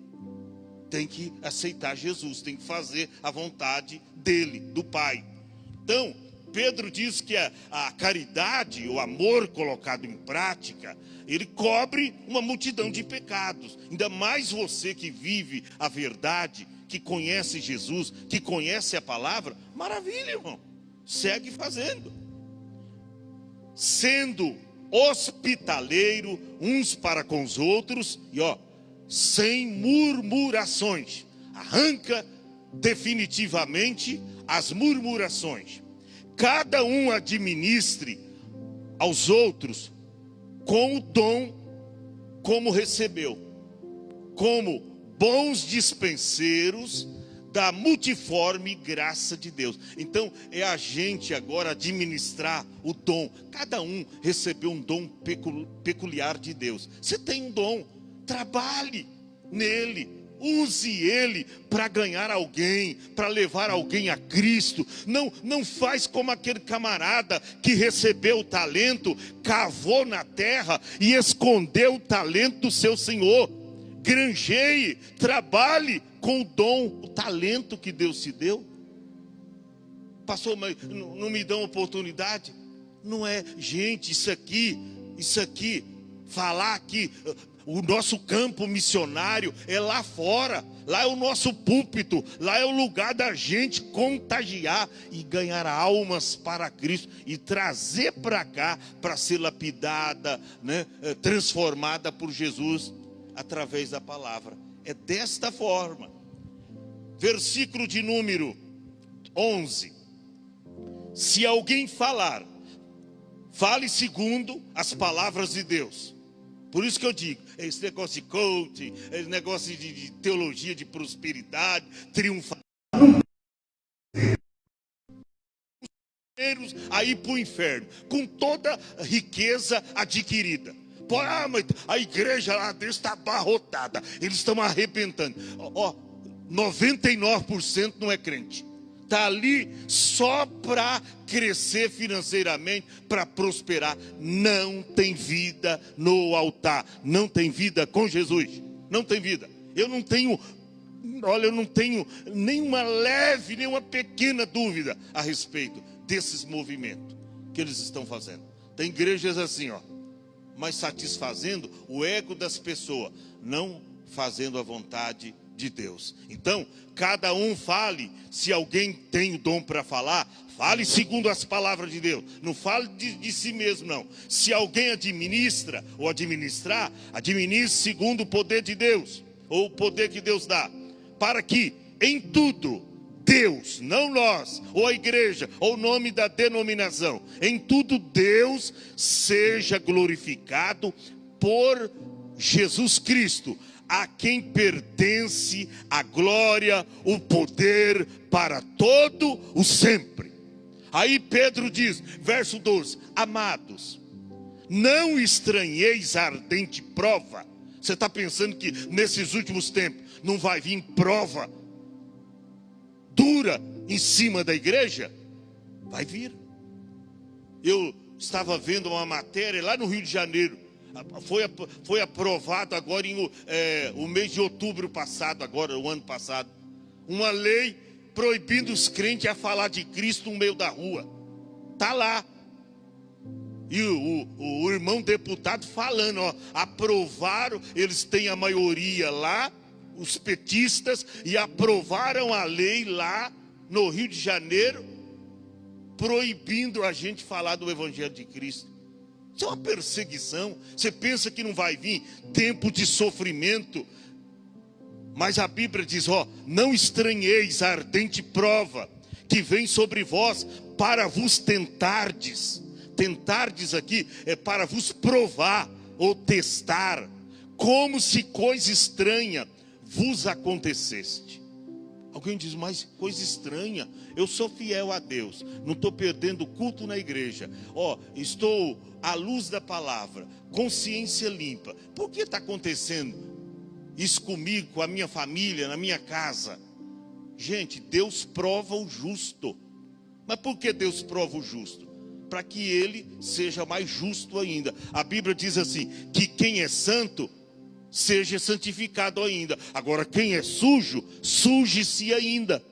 Tem que aceitar Jesus, tem que fazer a vontade dele, do Pai. Então, Pedro diz que a caridade, o amor colocado em prática, ele cobre uma multidão de pecados. Ainda mais você que vive a verdade, que conhece Jesus, que conhece a palavra, maravilha, irmão. Segue fazendo. Sendo hospitaleiro uns para com os outros, e sem murmurações. Arranca definitivamente as murmurações. Cada um administre aos outros com o dom como recebeu, como bons dispenseiros da multiforme graça de Deus. Então é a gente agora administrar o dom. Cada um recebeu um dom peculiar de Deus. Você tem um dom, trabalhe nele, use ele para ganhar alguém, para levar alguém a Cristo. Não faz como aquele camarada que recebeu o talento, cavou na terra e escondeu o talento do seu senhor. Granjeie, trabalhe com o dom, o talento que Deus te deu. Pastor, mas não me dão oportunidade? Não é, gente, isso aqui, falar que o nosso campo missionário é lá fora, lá é o nosso púlpito, lá é o lugar da gente contagiar e ganhar almas para Cristo e trazer para cá para ser lapidada, né, transformada por Jesus através da palavra. É desta forma. Versículo de número 11. Se alguém falar, fale segundo as palavras de Deus. Por isso que eu digo, esse negócio de coaching, esse negócio de teologia de prosperidade, triunfar, aí para o inferno, com toda a riqueza adquirida. Mas a igreja lá dentro está abarrotada, eles estão arrebentando. 99% não é crente. Está ali só para crescer financeiramente, para prosperar. Não tem vida no altar. Não tem vida com Jesus. Não tem vida. Eu não tenho nenhuma leve, nenhuma pequena dúvida a respeito desses movimentos que eles estão fazendo. Tem igrejas assim, mas satisfazendo o ego das pessoas, não fazendo a vontade de Deus. Então, cada um fale. Se alguém tem o dom para falar, fale segundo as palavras de Deus. Não fale de si mesmo, não. Se alguém administra ou administrar, administre segundo o poder de Deus, ou o poder que Deus dá, para que em tudo Deus, não nós, ou a igreja, ou o nome da denominação, em tudo Deus seja glorificado por Jesus Cristo, a quem pertence a glória, o poder para todo o sempre. Aí Pedro diz, verso 12: amados, não estranheis a ardente prova. Você está pensando que nesses últimos tempos não vai vir prova dura em cima da igreja? Vai vir. Eu estava vendo uma matéria lá no Rio de Janeiro. Foi aprovado agora o mês de outubro passado, agora o ano passado, uma lei proibindo os crentes a falar de Cristo no meio da rua. Está lá. E o irmão deputado falando, aprovaram, eles têm a maioria lá, os petistas, e aprovaram a lei lá no Rio de Janeiro, proibindo a gente falar do Evangelho de Cristo. Isso é uma perseguição. Você pensa que não vai vir tempo de sofrimento? Mas a Bíblia diz, não estranheis a ardente prova que vem sobre vós para vos tentardes. Tentardes aqui é para vos provar ou testar, como se coisa estranha vos acontecesse. Alguém diz, mas coisa estranha, eu sou fiel a Deus, não estou perdendo culto na igreja, estou à luz da palavra, consciência limpa. Por que está acontecendo isso comigo, com a minha família, na minha casa? Gente, Deus prova o justo. Mas por que Deus prova o justo? Para que ele seja mais justo ainda. A Bíblia diz assim, que quem é santo seja santificado ainda. Agora quem é sujo, suje-se ainda.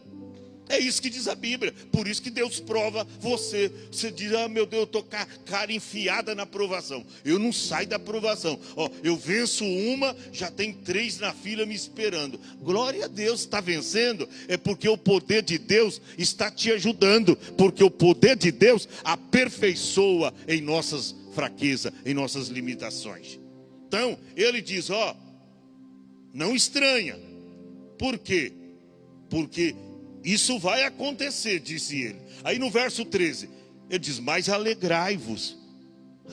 É isso que diz a Bíblia. Por isso que Deus prova você. Você diz, meu Deus, eu estou com a cara enfiada na provação. Eu não saio da provação. Eu venço uma, já tem 3 na fila me esperando. Glória a Deus, está vencendo. É porque o poder de Deus está te ajudando. Porque o poder de Deus aperfeiçoa em nossas fraquezas, em nossas limitações. Então, ele diz, não estranha. Por quê? Porque isso vai acontecer, disse ele. Aí no verso 13, ele diz, mas alegrai-vos.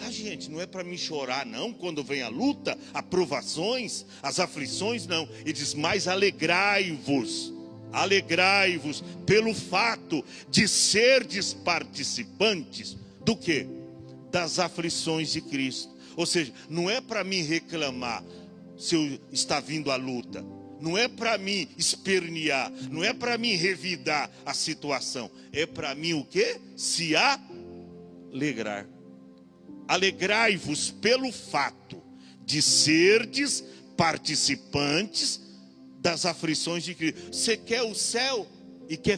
Gente, não é para mim chorar não, quando vem a luta, as provações, as aflições, não. Ele diz, mas alegrai-vos. Alegrai-vos pelo fato de serdes participantes do quê? Das aflições de Cristo. Ou seja, não é para mim reclamar se eu está vindo a luta. Não é para mim espernear. Não é para mim revidar a situação. É para mim o quê? Se alegrar. Alegrai-vos pelo fato de serdes participantes das aflições de Cristo. Você quer o céu e quer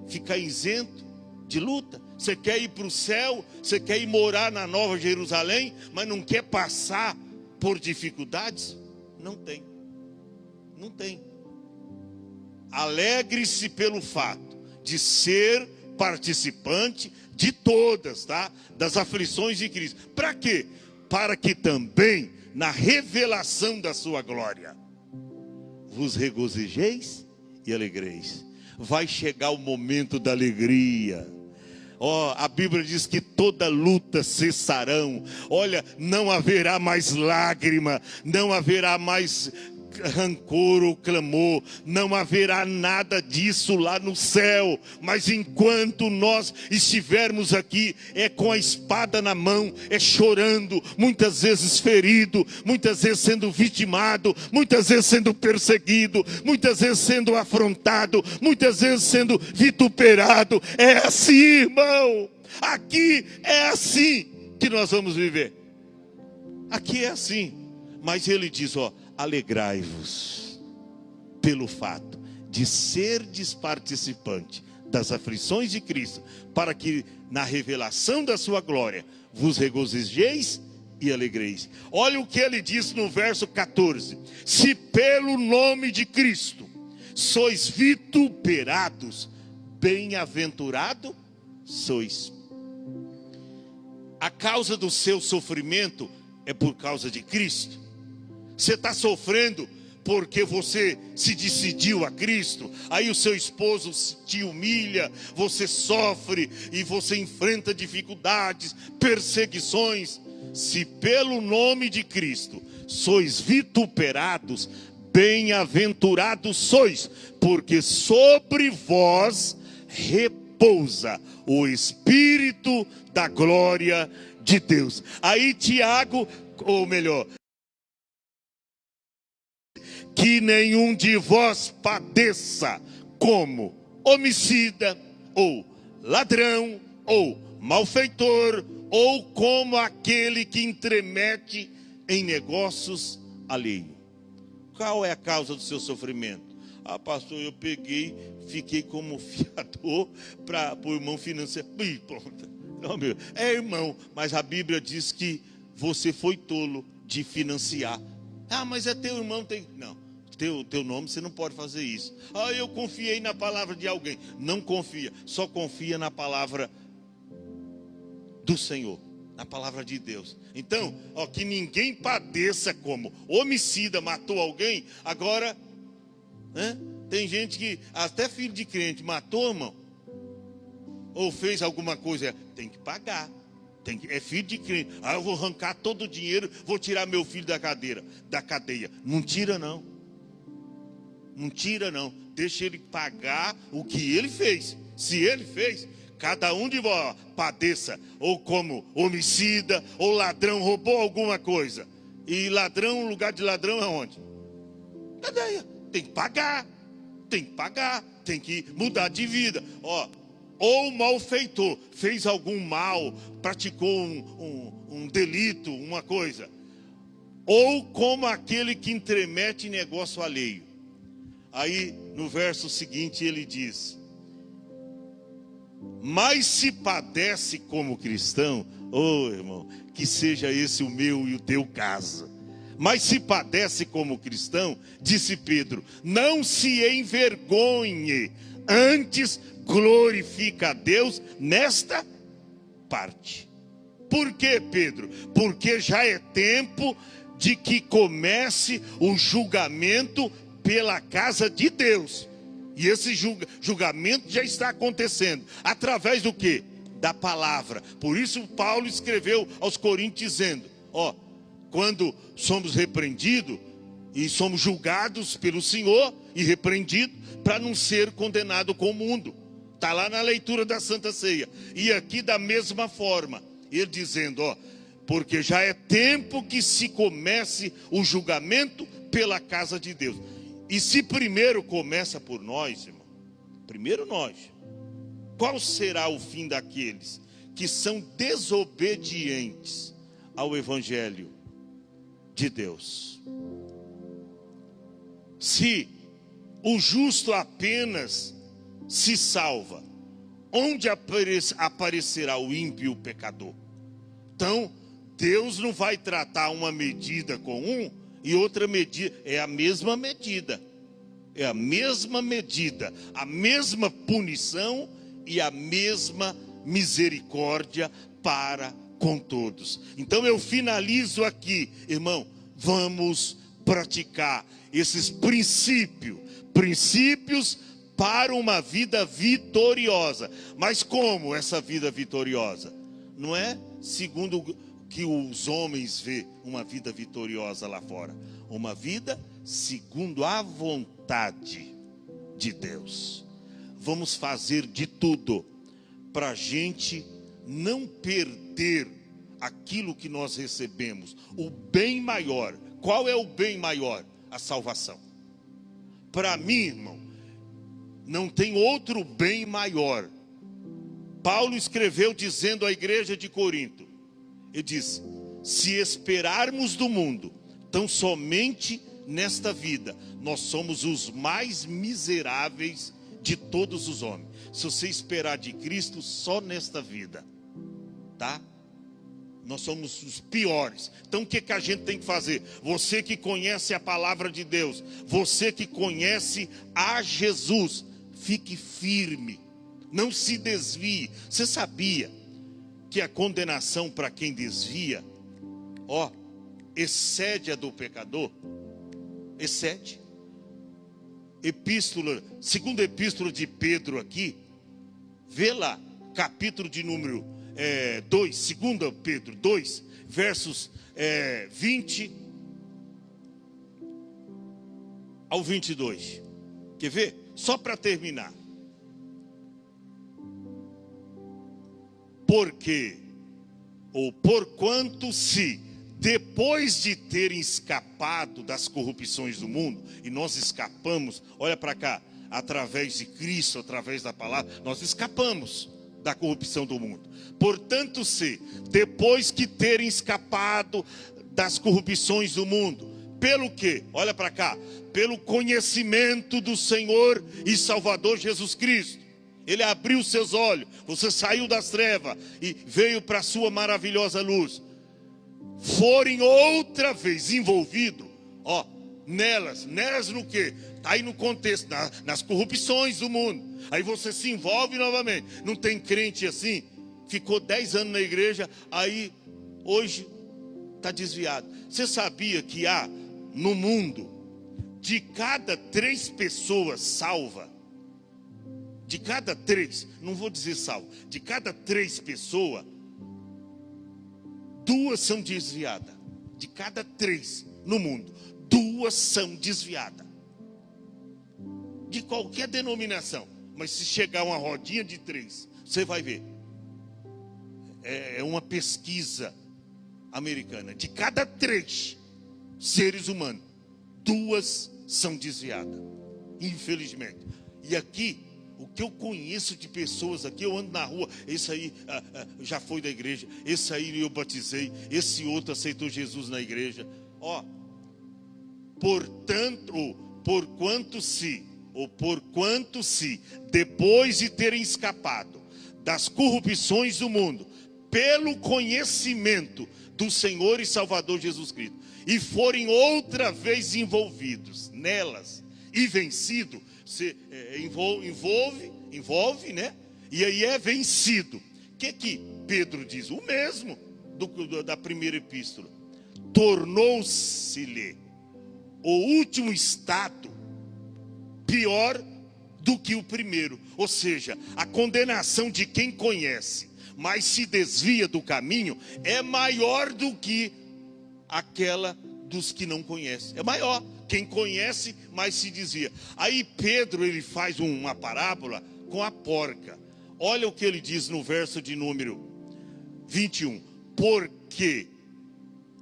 ficar isento de luta? Você quer ir para o céu? Você quer ir morar na Nova Jerusalém, mas não quer passar por dificuldades? Não tem. Não tem. Alegre-se pelo fato de ser participante de todas, tá? Das aflições de Cristo. Para quê? Para que também na revelação da sua glória vos regozijeis e alegreis. Vai chegar o momento da alegria. A Bíblia diz que toda luta cessarão. Olha, não haverá mais lágrima, não haverá mais rancor ou clamor, não haverá nada disso lá no céu. Mas enquanto nós estivermos aqui, é com a espada na mão, é chorando, muitas vezes ferido, muitas vezes sendo vitimado, muitas vezes sendo perseguido, muitas vezes sendo afrontado, muitas vezes sendo vituperado. É assim, irmão. Aqui é assim que nós vamos viver. Aqui é assim. Mas ele diz, alegrai-vos pelo fato de serdes participante das aflições de Cristo, para que na revelação da sua glória vos regozijeis e alegreis. Olha o que ele diz no verso 14: se pelo nome de Cristo sois vituperados, bem-aventurado sois. A causa do seu sofrimento é por causa de Cristo. Você está sofrendo porque você se decidiu a Cristo. Aí o seu esposo te humilha, você sofre e você enfrenta dificuldades, perseguições. Se pelo nome de Cristo sois vituperados, bem-aventurados sois, porque sobre vós repousa o Espírito da glória de Deus. Aí Tiago, ou melhor, que nenhum de vós padeça como homicida, ou ladrão, ou malfeitor, ou como aquele que entremete em negócios alheios. Qual é a causa do seu sofrimento? Pastor, eu fiquei como fiador para o irmão financiar. Não, meu, é irmão, mas a Bíblia diz que você foi tolo de financiar. Mas é teu irmão, não. Teu nome, você não pode fazer isso. Eu confiei na palavra de alguém. Não confia, só confia na palavra do Senhor, na palavra de Deus. Então, que ninguém padeça como homicida, matou alguém. Agora, tem gente que, até filho de crente, matou, irmão, ou fez alguma coisa, tem que pagar. É filho de crente. Eu vou arrancar todo o dinheiro, vou tirar meu filho da cadeia. Não tira não. Não tira não. Deixa ele pagar o que ele fez. Se ele fez, cada um de vós padeça, ou como homicida, ou ladrão, roubou alguma coisa. E ladrão, lugar de ladrão é onde? Cadeia. Tem que pagar. Tem que mudar de vida. Ou malfeitor, fez algum mal, praticou um delito, uma coisa. Ou como aquele que entremete em negócio alheio. Aí no verso seguinte ele diz: mas se padece como cristão, irmão, que seja esse o meu e o teu caso. Mas se padece como cristão, disse Pedro, não se envergonhe, antes glorifica a Deus nesta parte. Por quê, Pedro? Porque já é tempo de que comece o julgamento pela casa de Deus. E esse julgamento já está acontecendo. Através do quê? Da palavra. Por isso Paulo escreveu aos Coríntios dizendo, quando somos repreendidos, e somos julgados pelo Senhor e repreendidos para não ser condenado com o mundo. Está lá na leitura da Santa Ceia. E aqui da mesma forma, ele dizendo, porque já é tempo que se comece o julgamento pela casa de Deus. E se primeiro começa por nós, irmão, primeiro nós, qual será o fim daqueles que são desobedientes ao Evangelho de Deus? Se o justo apenas se salva, onde aparecerá o ímpio e o pecador? Então, Deus não vai tratar uma medida com um e outra medida, é a mesma medida. É a mesma medida, a mesma punição e a mesma misericórdia para com todos. Então eu finalizo aqui, irmão, vamos praticar esses princípios para uma vida vitoriosa. Mas como essa vida vitoriosa? Não é segundo o que os homens vê uma vida vitoriosa lá fora. Uma vida segundo a vontade de Deus. Vamos fazer de tudo para a gente não perder aquilo que nós recebemos. O bem maior. Qual é o bem maior? A salvação. Para mim, irmão, não tem outro bem maior. Paulo escreveu dizendo à igreja de Corinto, ele disse, se esperarmos do mundo, tão somente nesta vida, nós somos os mais miseráveis de todos os homens. Se você esperar de Cristo só nesta vida, tá? Nós somos os piores. Então o que a gente tem que fazer? Você que conhece a palavra de Deus, você que conhece a Jesus, fique firme, não se desvie. Você sabia que a condenação para quem desvia, excede a do pecador? Excede. Segunda epístola de Pedro aqui, vê lá, capítulo de número 2, segunda Pedro 2, versos 20 ao 22. Quer ver? Só para terminar. Porque, ou porquanto se, depois de terem escapado das corrupções do mundo, e nós escapamos, olha para cá, através de Cristo, através da palavra, nós escapamos da corrupção do mundo. Portanto, se, depois que terem escapado das corrupções do mundo, pelo quê? Olha para cá, pelo conhecimento do Senhor e Salvador Jesus Cristo. Ele abriu seus olhos, você saiu das trevas e veio para a sua maravilhosa luz. Forem outra vez envolvidos, nelas no quê? Está aí no contexto, nas corrupções do mundo. Aí você se envolve novamente. Não tem crente assim, ficou 10 anos na igreja, aí hoje está desviado. Você sabia que há no mundo, de cada 3 pessoas salva, de cada 3, não vou dizer salvo, de cada 3 pessoas, 2 são desviadas. De cada 3 no mundo, 2 são desviadas. De qualquer denominação. Mas se chegar uma rodinha de 3, você vai ver. É uma pesquisa americana. De cada 3 seres humanos, 2 são desviadas. Infelizmente. E aqui, o que eu conheço de pessoas aqui, eu ando na rua, esse aí já foi da igreja, esse aí eu batizei, esse outro aceitou Jesus na igreja. Portanto, porquanto se, depois de terem escapado das corrupções do mundo, pelo conhecimento do Senhor e Salvador Jesus Cristo, e forem outra vez envolvidos nelas e vencido, você envolve, né? E aí é vencido. O que Pedro diz? O mesmo da primeira epístola. Tornou-se-lhe o último estado pior do que o primeiro. Ou seja, a condenação de quem conhece, mas se desvia do caminho, é maior do que aquela dos que não conhecem. É maior. quem conhece, mas se dizia. Aí Pedro, ele faz uma parábola com a porca. Olha o que ele diz no verso de número 21. Porque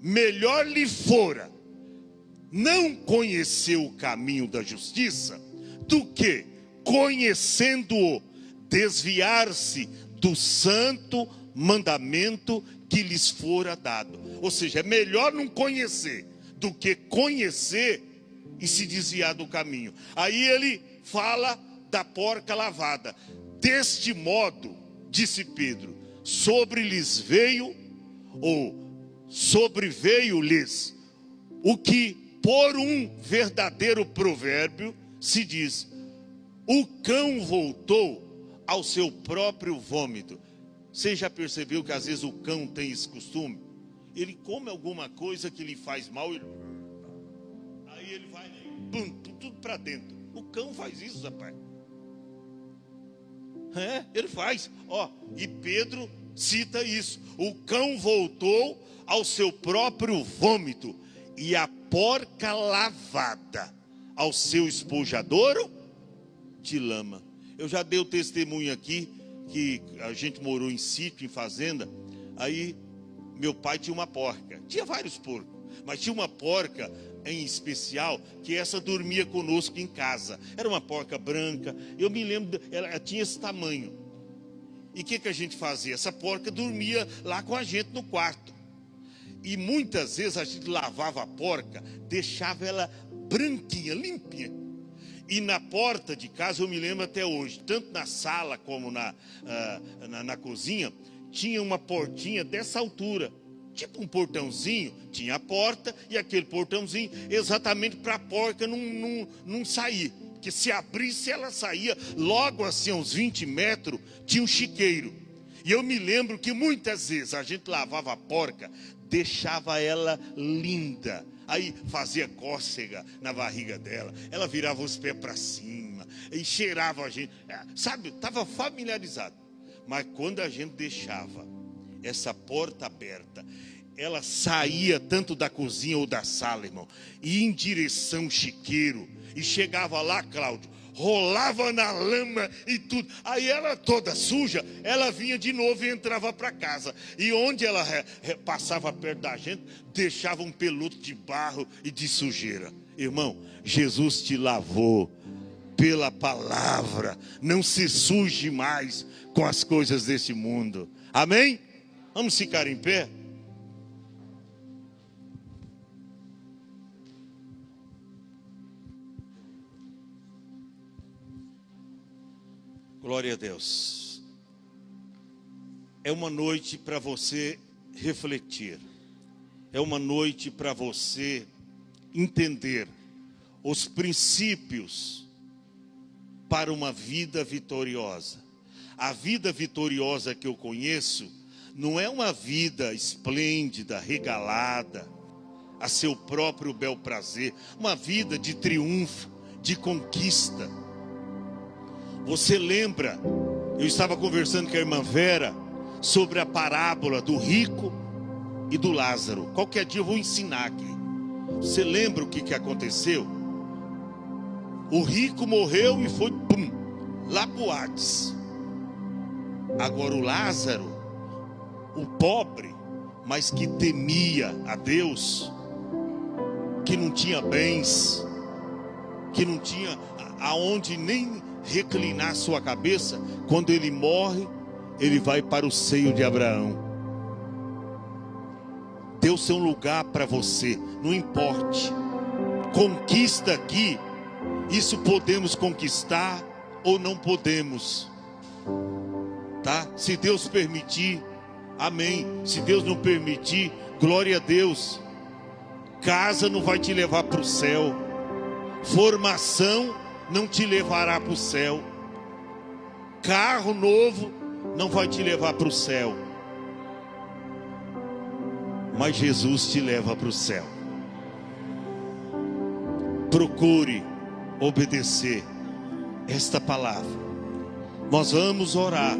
melhor lhe fora não conhecer o caminho da justiça, do que, conhecendo-o, desviar-se do santo mandamento que lhes fora dado. Ou seja, é melhor não conhecer do que conhecer e se desviar do caminho. Aí ele fala da porca lavada. Deste modo, disse Pedro, sobreveio-lhes o que por um verdadeiro provérbio se diz: o cão voltou ao seu próprio vômito. Você já percebeu que às vezes o cão tem esse costume? Ele come alguma coisa que lhe faz mal, aí ele vai, tudo para dentro. O cão faz isso, rapaz. Ele faz. E Pedro cita isso: o cão voltou ao seu próprio vômito, e a porca lavada ao seu esponjadouro de lama. Eu já dei o testemunho aqui, que a gente morou em sítio, em fazenda. Aí meu pai tinha uma porca, tinha vários porcos, mas tinha uma porca em especial, que essa dormia conosco em casa. Era uma porca branca, eu me lembro, ela tinha esse tamanho. E o que a gente fazia? Essa porca dormia lá com a gente no quarto. E muitas vezes a gente lavava a porca, deixava ela branquinha, limpinha. E na porta de casa, eu me lembro até hoje, tanto na sala como na cozinha, tinha uma portinha dessa altura, tipo um portãozinho. Tinha a porta e aquele portãozinho exatamente para a porca não sair. Porque se abrisse, ela saía. Logo assim, uns 20 metros, tinha um chiqueiro. E eu me lembro que muitas vezes a gente lavava a porca, deixava ela linda. Aí fazia cócega na barriga dela, ela virava os pés para cima e cheirava a gente, sabe, estava familiarizado. Mas quando a gente deixava essa porta aberta, ela saía tanto da cozinha ou da sala, irmão, e em direção ao chiqueiro, e chegava lá, Cláudio, rolava na lama e tudo. Aí ela toda suja, ela vinha de novo e entrava para casa. E onde ela passava perto da gente, deixava um peludo de barro e de sujeira. Irmão, Jesus te lavou pela palavra. Não se suje mais com as coisas desse mundo. Amém? Vamos ficar em pé? Glória a Deus. É uma noite para você refletir. É uma noite para você entender os princípios para uma vida vitoriosa. A vida vitoriosa que eu conheço não é uma vida esplêndida, regalada, a seu próprio bel prazer. Uma vida de triunfo, de conquista. Você lembra, eu estava conversando com a irmã Vera sobre a parábola do rico e do Lázaro. Qualquer dia eu vou ensinar aqui. Você lembra o que aconteceu? O rico morreu e foi lá para o Hades. Agora o Lázaro, o pobre, mas que temia a Deus, que não tinha bens, que não tinha aonde nem reclinar sua cabeça, quando ele morre, ele vai para o seio de Abraão. Deus tem um lugar para você, não importe. Conquista aqui, isso podemos conquistar ou não podemos, tá? Se Deus permitir, amém. Se Deus não permitir, glória a Deus. Casa não vai te levar para o céu. Formação não te levará para o céu. Carro novo não vai te levar para o céu. Mas Jesus te leva para o céu. Procure obedecer esta palavra. Nós vamos orar.